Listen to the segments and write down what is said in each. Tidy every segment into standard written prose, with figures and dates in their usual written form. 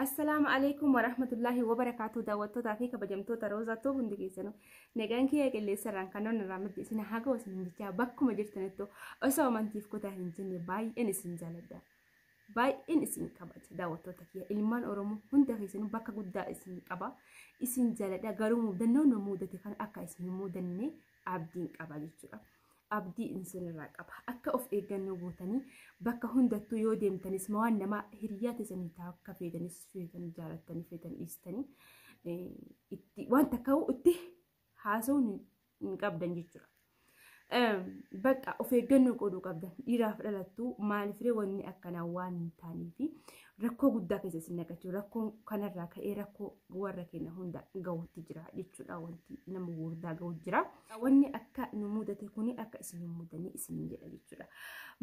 السلام عليكم ورحمة الله وبركاته دعوتو تافيك بجمتو تروزاتو هندقيسنو نيجان كي اللي سران كانون رامد سنا حاجة وسنجتها بكم جرتنتو أسوا من تيفكو تهنجني باي إن سنجالدا باي إن سن كبات دعوتو تكيا إلمان أرمو هندقيسنو بكا قدا اسم كبا اسم جالدا قرومو دنو نمودة كان أكا اسم مودني عبدين كبا جتشوا abdii insinirraa qaba akka of eeggannoo gootanii bakka hundattuu yoo deemtanis waan nama hiriyaa ta'anii akka feetanis feetan jaalatanii feetan dhiistanii itti wanta ka'u itti haasawuun hin qabdan jechuudha. Bakka of eeggannoo godhuu qabdan dhiiraaf dhalattuu maaliifree wanni akkanaa waan hin taaneefi rakkoo guddaa keessa isin naqachuu rakkoo kanarraa ka'ee rakkoo warra keenya hunda ga'uutti jira jechuudha wanti nama guddaa ga'uutti jira. Wanni akka nu mudate kuni akka isin mudanii isin jedha jechuudha.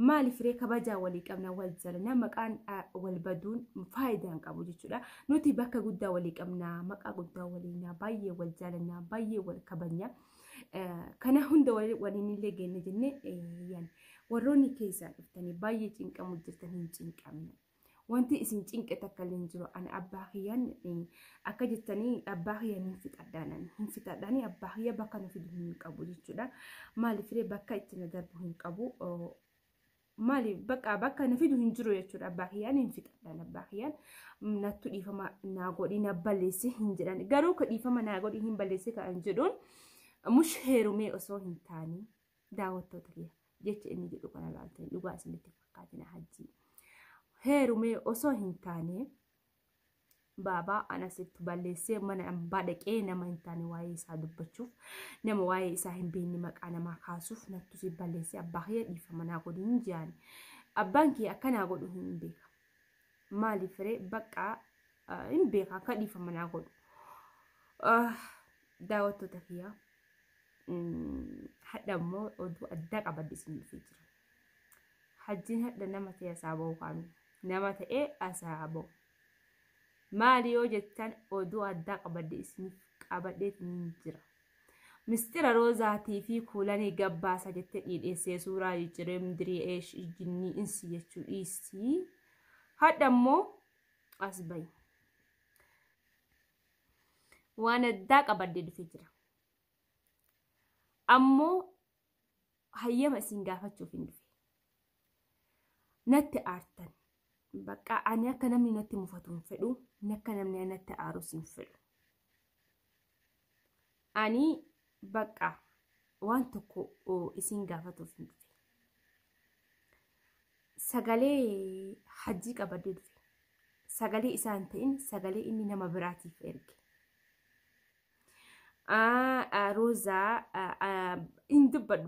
Maaliifree kabajaa walii qabna wal jaalannaa maqaan wal baduun faayidaa hin qabu jechuudha. Nuti bakka guddaa walii qabna maqaa guddaa waliinaa baay'ee wal jaalannaa baay'ee wal kabajnaa. Kana hunda waliin illee geenne jennee yani warroonni keessaa dhuftanii baay'ee cinqamu jirtan hin cinqamne. Wanti isin cinqe takka illee jiru ana abbaa kiyyaan akka jettanii abbaa kiyyaan hin fixadhaanii abbaa kiyya bakka na fidu hin qabu jechuudha. Maaliifree bakka itti na darbu hin qabu. Maaliif bakka na fidu hin jiru jechuudha. Abbaa kiyyaan hin fixadhaan abbaa kiyyaan nattu dhiifama naa godhii na balleesse hin jedhan. Garuu ka dhiifama naa godhii hin balleesse kan jedhuun mush heerumee osoo hin taane daawwattoota kiyya jecha inni jedhu kana laaltanii dhugaa isinitti fakkaatina hajjii. Heerumee osoo hin taane baabaa anasitti balleessee mana abbaa dhaqee nama hin taane waa'ee isaa dubbachuuf nama waa'ee isaa hin beekne maqaa namaa kaasuuf nattu si balleessee abbaa kiyya dhiifama naa godhu hin jaan. Abbaan kiyya akkanaa godhu hin beeka. Maaliifree bakka hin beeka akka dhiifama naa godhu. Daawwattoota kiyya hadda immoo oduu addaa qabadde isiniif jira. Hajjiin hadda nama ta'e asaaba'u kaanu nama ta'e asaaba'u. Maali yoo jettan oduu addaa qabadde isiniif qabadheetiin jira. Mistira roozaatii fi kuulanii gabbaasa jettee dhiidheessee suuraa jijjiiree mdirii eesh jinnii insi jechuu dhiisii. Hadda immoo as bayi. Waan addaa qabadde dhufee jira. Ammoo hayyama isin gaafachuuf hin dhufe. Natti aartan. Bakka ani akka namni natti mufatu hin fedhu. Akka namni natti aarus hin fedhu. Ani bakka waan tokko isin gaafatuuf hin dhufe. Sagalee hajjii qabadde dhufe. Sagalee isaan ta'in sagalee inni nama biraatiif erge. Roza indubbad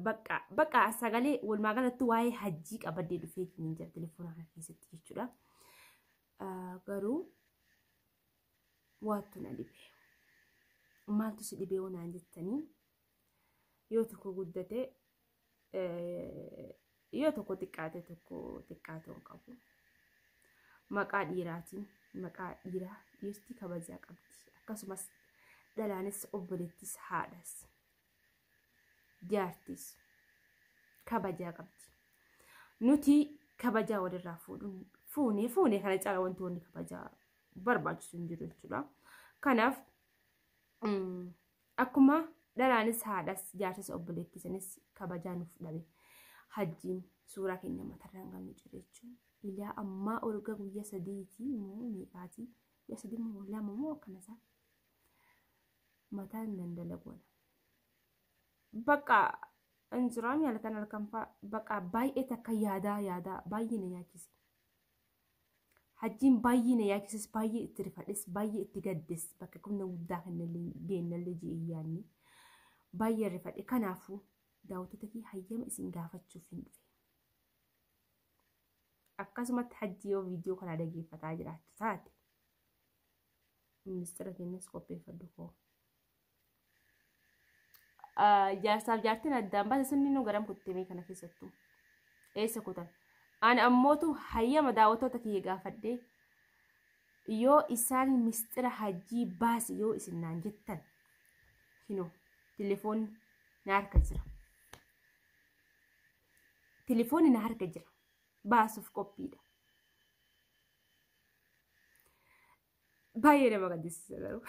bakka sagalee walumaa galatti waa'ee hajjii qabadde dhufee hin jira telefoona kana keessatti jechuudha. Garuu waattu na dhibe. Maaltu si dhibee naan jettanii yoo tokko guddate yoo tokko xiqqaate tokko xiqqaatoo hin qabu. Maqaa dhiiraatiin maqaa dhiiraa dhiirti kabajaa qabdi. Akkasumas dhalaanis obboleettis haadhas jaartis kabajaa qabdi. Nuti kabajaa walirraa fuune kana caala wantoonni kabajaa barbaachisu hin jiru jechuudha. Kanaaf akkuma dhalaanis haadhas jaartis obboleettisanis kabajaa nuuf dhabe hajjiin suuraa keenya matarraan galnu jira jechuudha. Ilaa ammaa olga guyyaa sadiitii moo meeqaatii guyyaa sadii moo lama moo akkanasaa. Mataan dandalagoona. Bakka injiraan halkan halkanfaa bakka baay'ee takka yaadaa baay'ee na yaachise. Hajjiin baay'ee na yaachises baay'ee itti rifadhes baay'ee itti gaddes bakka kumna guddaa kannallee geennallee ji'iyyaanni baay'ee rifadhe. Kanaafuu daawwattoota fi hayyama isin gaafachuuf hin dhufe. Akkasumatti hajjii yoo viidiyoo kana dhaggeeffataa jiraattu taate ministeera keenyas qopheeffadhu koo. Jaarsaaf jaartiin addaan baase sunni nu garam kuttee kana keessattuu eessa kutan. Ani ammootu hayyama daawwattoota kiyya gaafadhee yoo isaan mistira hajjii baase yoo isin naan jettan hinoo telefoonni na harka jira. Telefoonni na harka jira baasuuf qophiidha. baay'ee nama gaddisiisa garuu.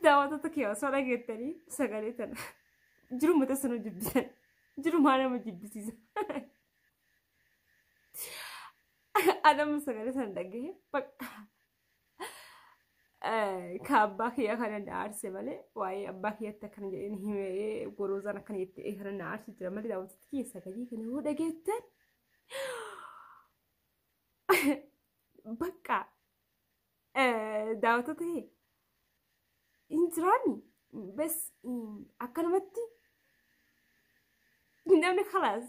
Daawwattoota kee osoo dhageettanii sagalee tana jiruma tasuma jibbisan jirumaa nama jibbisiisa. Adama sagalee sana dhagahee bakka kaabbaa kiyyaa kana na aarse malee waa'ee abbaa kiyyaatti akkana jedheen himee goroozaan akkana jettee kana na aarse jira malee daawwattoota kiyya sagalee kana yoo dhageettan bakka daawwattoota kee injiraani bes akkanumatti namni khalaas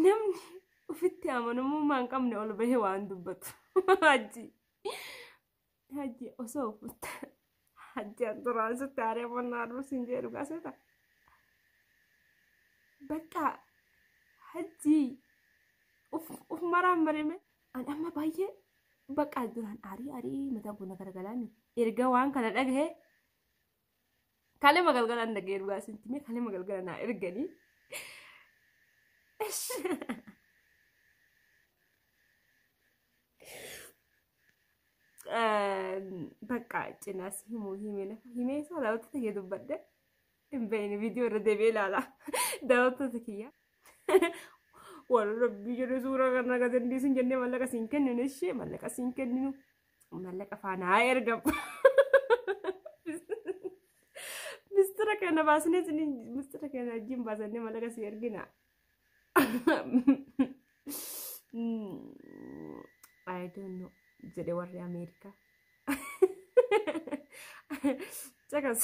namni ufitti amanamummaa hin qabne ol bahee waan dubbatu hajji osoo uffatta hajji duraan sitti aaree mannaa dursiin jedhu gaaseta bakka hajji uf maraan marime an amma baay'ee bakka duraan aarii mataan kun gargalaani erga waan kana dhagahee kalee magalgalaan dhagahee dhugaasinti mee kalee magalgalaan naa erganii በቃ ጭናስ ሂሜ ሰው ዳውት ተየዱበደ እንበይን ቪዲዮ ረደቤ ላላ ዳውት ተኪያ ወረብ ቢጀ ሱራ ከና ገደንዲ ሲንጀኔ መለቀ ሲንከን ነሽ መለቀ ሲንከን ነው መለቀ ፋና አይርገም ሚስትር ከነ ባስኔ ሚስትር ከነ ጂም ባሰኔ መለቀ ሲርግና I don't know. Jadi warri Amerika. Cakap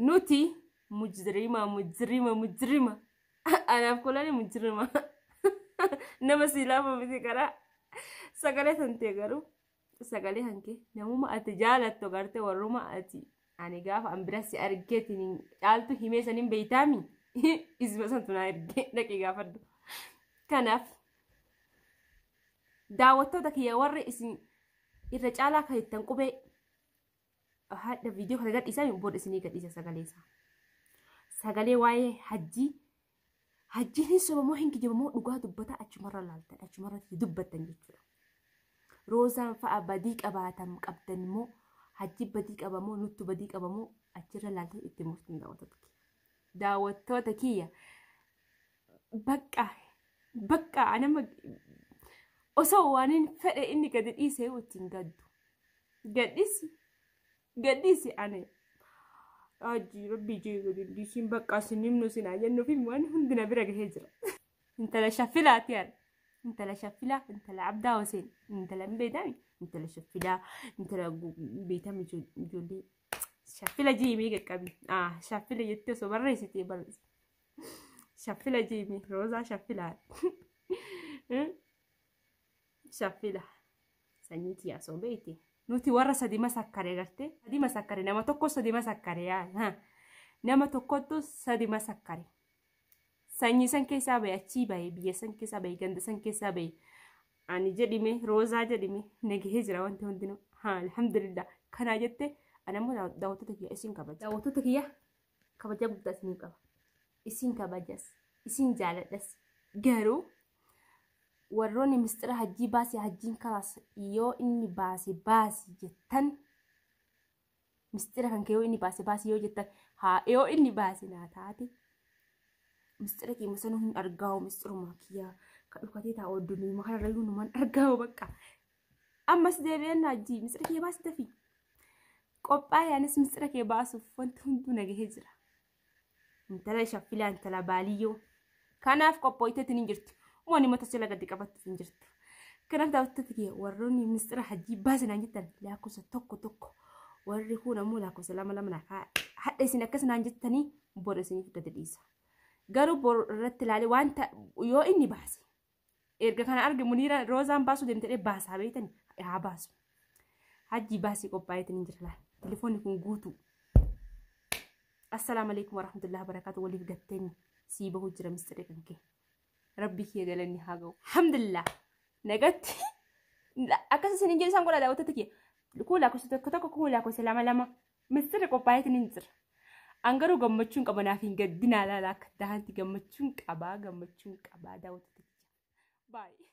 nuti mujrima. Anak sekolah ni mujrima. Nama silap mesti kara. Sagale sante garu. Sagale hanke. Namu ma ati jalat to garte waruma ati. Ani gaf ambira si arget ni. Altu hime sanim beitami. Isma santuna arget. Naki gafadu. Kanaf. daawwattoota kiyya warri isin irra caalaa kan ittan qubee hadda viidiyoo kana gadhiisan booda isinii gadhiisa sagalee waa'ee hajjiin sobamoo hin kijibamoo dhugaa dubbata achumarra laaltan achumarratti dubbattan jechuudha. Roozaan fa'a badii qabaatan qabdan immoo hajji badii qabamoo nuttu badii qabamoo achirra laaltan itti murtiin daawwattoota kiyya bakka anama osoo waanin fedhe inni gadi dhiisee wajjin gaddu gadhiisi ane hajji rabbii jee gadi dhiisiin bakka sinimnu sinaa jennuuf waan hundina bira gahee jira. Intala shaffilaati yaad intala shaffilaa intala abdaa hoseen intala beedami intala shaffilaa intala beetami ijoollee shaffila jiimii qaqqabi shaffila jettee osoo barreessitee barreessi shaffila jiimii roozaa shaffilaa shaffila sanyiiti yaasoo beekte nuti warra sadi masakkare garte sadi masakkare nama tokko sadi masakkare yaa nama tokkottu sadi masakkare sanyii san keessaa bahe achii bahe biyya san keessaa bahe ganda san keessaa bahe ani jedhime roozaa jedhime nagahee jira wanti hundinuu alhamdulillah kanaa jette anammoo daawwattoota kiyya isin kabaja daawwattoota kiyya kabaja guddaa isin qaba isin kabajas isin jaaladhas garuu warroonni mistira hajjii baasii hajjiin kalaas yoo inni baasii jettan mistira kan kee yoo inni baasii yoo jettan yoo inni baasii naa taate mistira kee musanuu hin argaa'u mistiruma kiyyaa ka dhukatee taa'u oddunii makarra rayyuu numaan argaa'u bakka ammas deebi'een hajjii mistira kee baasii tafi qophaa'aanis mistira kee baasuuf wanti hunduu nagahee jira intala shaffilaa intala baaliyyoo kanaaf qophooyteetiin hin jirtu. Wani mata sila gadi qabattu hin jirtu. Kanaaf daawwattoota kiyya warroonni mistira hajjii baasinaan jettan lakkoofsa tokko warri kun ammoo lakkoofsa lama nakaa hadha isin akkasinaan jettanii booda isiniif gadi dhiisa. Garuu bor irratti ilaalee wanta yoo inni baase erga kana arge Muniira roozaan baasuu deemtee baasaa beektan haa baasu. Hajjii baasii qophaa'eetiin hin jirla. Telefoonni kun guutuu. Assalaamu alaikum warahmatullahi wabarakatuh waliif gatteeni sii bahuu jira mistira kan kee. Rabbi kiyya galanii haa ga'u. Alhamdulillah. Nagatti. Akkasii isin jedhu isaan godha daawwattoota kiyya. Kuulaa gosa tokko kuulaa gosa lama. Mistira qophaa'eetiin hin jira. An garuu gammachuun qaba naaf hin gaddinaa laala akka dahanti gammachuun qabaa daawwattoota kiyya. Bye.